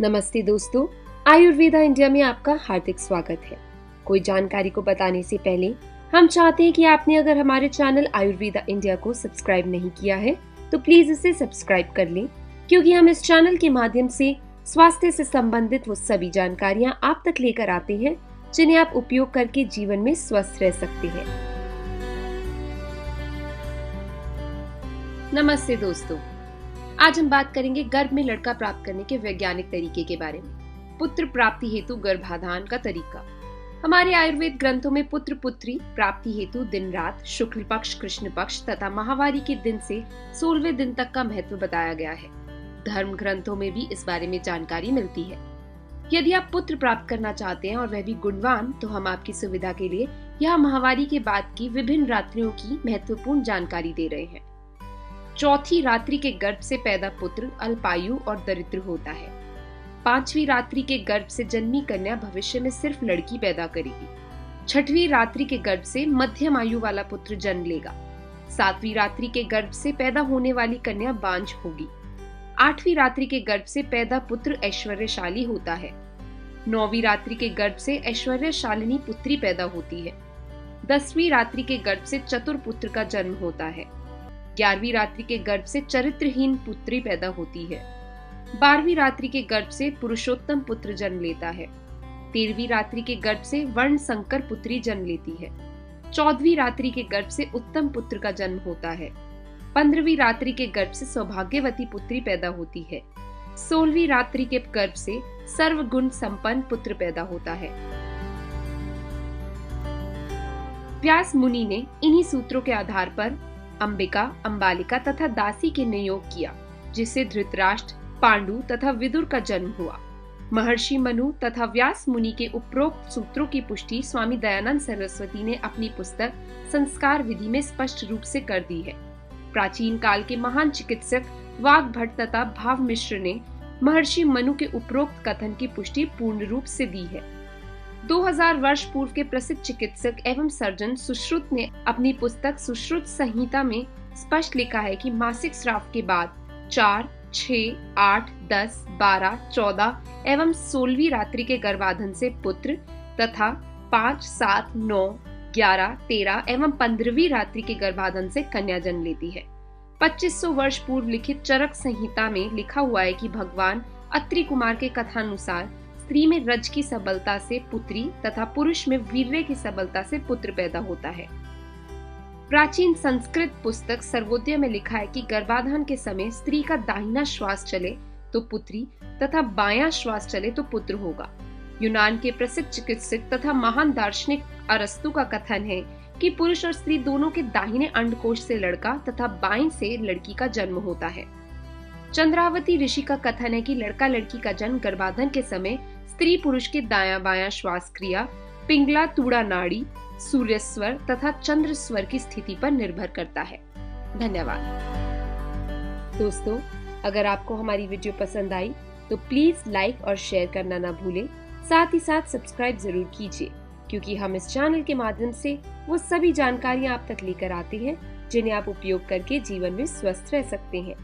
नमस्ते दोस्तों, आयुर्वेदा इंडिया में आपका हार्दिक स्वागत है। कोई जानकारी को बताने से पहले हम चाहते हैं कि आपने अगर हमारे चैनल आयुर्वेदा इंडिया को सब्सक्राइब नहीं किया है तो प्लीज इसे सब्सक्राइब कर लें, क्योंकि हम इस चैनल के माध्यम से स्वास्थ्य से संबंधित वो सभी जानकारियां आप तक लेकर आते हैं जिन्हें आप उपयोग करके जीवन में स्वस्थ रह सकते हैं। नमस्ते दोस्तों, आज हम बात करेंगे गर्भ में लड़का प्राप्त करने के वैज्ञानिक तरीके के बारे में। पुत्र प्राप्ति हेतु गर्भाधान का तरीका। हमारे आयुर्वेद ग्रंथों में पुत्र पुत्री प्राप्ति हेतु दिन रात, शुक्ल पक्ष, कृष्ण पक्ष तथा माहवारी के दिन से 16वें दिन तक का महत्व बताया गया है। धर्म ग्रंथों में भी इस बारे में जानकारी मिलती है। यदि आप पुत्र प्राप्त करना चाहते हैं और वह भी गुणवान, तो हम आपकी सुविधा के लिए यह माहवारी के बाद की विभिन्न रात्रियों की महत्वपूर्ण जानकारी दे रहे हैं। चौथी रात्रि के गर्भ से पैदा पुत्र अल्पायु और दरिद्र होता है। 5वीं रात्रि के गर्भ से जन्मी कन्या भविष्य में सिर्फ लड़की पैदा करेगी। 6वीं रात्रि के गर्भ से मध्यम आयु वाला पुत्र जन्म लेगा। 7वीं रात्रि के गर्भ से पैदा होने वाली कन्या बांझ होगी। 8वीं रात्रि के गर्भ से पैदा पुत्र ऐश्वर्यशाली होता है। 9वीं रात्रि के गर्भ से ऐश्वर्यशालिनी पुत्री पैदा होती है। 10वीं रात्रि के गर्भ से चतुर पुत्र का जन्म होता है। 11वीं रात्रि के गर्भ से चरित्रहीन पुत्री पैदा होती है। 12वीं रात्रि के गर्भ से पुरुषोत्तम पुत्र जन्म लेता है। 13वीं रात्रि के गर्भ से वर्ण संकर पुत्री जन्म लेती है। 14वीं रात्रि के गर्भ से उत्तम पुत्र का जन्म होता है। 15वीं रात्रि के गर्भ से सौभाग्यवती पुत्री पैदा होती है। 16वीं रात्रि के गर्भ से सर्वगुण संपन्न पुत्र पैदा होता है। व्यास मुनि ने इन्हीं सूत्रों के आधार पर अंबिका, अंबालिका तथा दासी के नियोग किया, जिससे धृतराष्ट्र, पांडु तथा विदुर का जन्म हुआ। महर्षि मनु तथा व्यास मुनि के उपरोक्त सूत्रों की पुष्टि स्वामी दयानंद सरस्वती ने अपनी पुस्तक संस्कार विधि में स्पष्ट रूप से कर दी है। प्राचीन काल के महान चिकित्सक वाग्भट तथा भाव मिश्र ने महर्षि मनु के उपरोक्त कथन की पुष्टि पूर्ण रूप से दी है। 2000 वर्ष पूर्व के प्रसिद्ध चिकित्सक एवं सर्जन सुश्रुत ने अपनी पुस्तक सुश्रुत संहिता में स्पष्ट लिखा है कि मासिक स्राव के बाद 4, 6, 8, 10, 12, 14 एवं 16वीं रात्रि के गर्भाधान से पुत्र तथा 5, 7, 9, 11, 13 एवं 15वीं रात्रि के गर्भाधान से कन्या जन्म लेती है। 2500 वर्ष पूर्व लिखित चरक संहिता में लिखा हुआ है कि भगवान अत्रि कुमार के कथानुसार स्त्री में रज की सबलता से पुत्री तथा पुरुष में वीर्य की सबलता से पुत्र पैदा होता है। प्राचीन संस्कृत पुस्तक सर्वोदय में लिखा है कि गर्भाधान के समय स्त्री का दाहिना श्वास चले तो पुत्री तथा बायां श्वास चले तो पुत्र होगा। यूनान के प्रसिद्ध चिकित्सक तथा महान दार्शनिक अरस्तु का कथन है कि पुरुष और स्त्री दोनों के दाहिने अंडकोश से लड़का तथा बाएं से लड़की का जन्म होता है। चंद्रावती ऋषि का कथन है कि लड़का लड़की का जन्म गर्भाधान के समय स्त्री पुरुष के दायां बायां श्वास क्रिया, पिंगला तूड़ा नाड़ी, सूर्य स्वर तथा चंद्र स्वर की स्थिति पर निर्भर करता है। धन्यवाद दोस्तों, अगर आपको हमारी वीडियो पसंद आई तो प्लीज लाइक और शेयर करना ना भूलें। साथ ही साथ सब्सक्राइब जरूर कीजिए, क्योंकि हम इस चैनल के माध्यम से वो सभी जानकारियां आप तक लेकर आते हैं जिन्हें आप उपयोग करके जीवन में स्वस्थ रह सकते हैं।